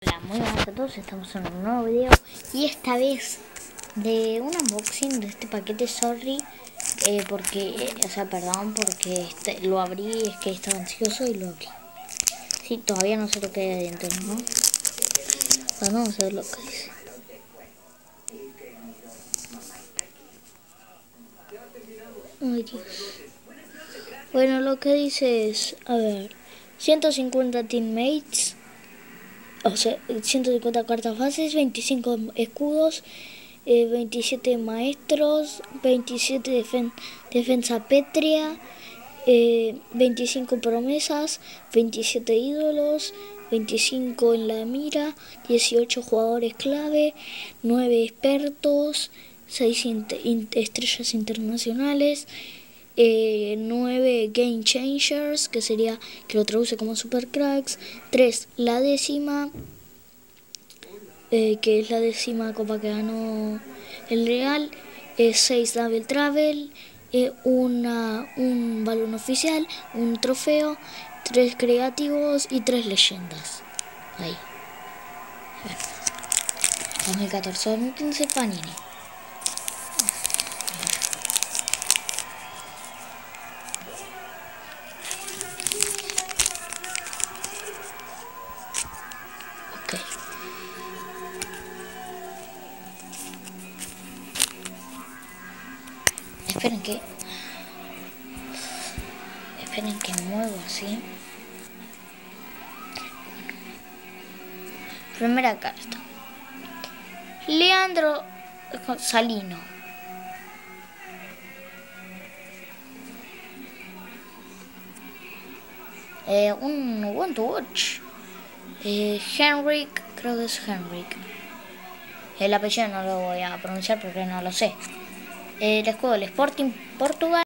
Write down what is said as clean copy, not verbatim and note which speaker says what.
Speaker 1: Hola, muy buenas a todos, estamos en un nuevo video y esta vez de un unboxing de este paquete. Sorry, perdón porque lo abrí, es que estaba ansioso y lo abrí. Sí, todavía no sé lo que hay adentro, ¿no? Bueno, vamos a ver lo que dice. Ay, Dios. Bueno, lo que dice es, a ver, 150 teammates, o sea, 150 cartas bases, 25 escudos, 27 maestros, 27 defensa pétrea, 25 promesas, 27 ídolos, 25 en la mira, 18 jugadores clave, 9 expertos, 6 estrellas internacionales, 9 Game Changers, que sería, que lo traduce como Super Cracks, 3 la décima, que es la décima copa que ganó el Real, 6 Double Travel, un balón oficial, un trofeo, 3 creativos y 3 leyendas. Ahí. 2014-2015 Panini. Ok. Esperen que muevo así. Primera carta. Leandro Salino. Un Want to Watch. Henrik, creo que es Henrik. El apellido no lo voy a pronunciar porque no lo sé. El escudo del Sporting Portugal.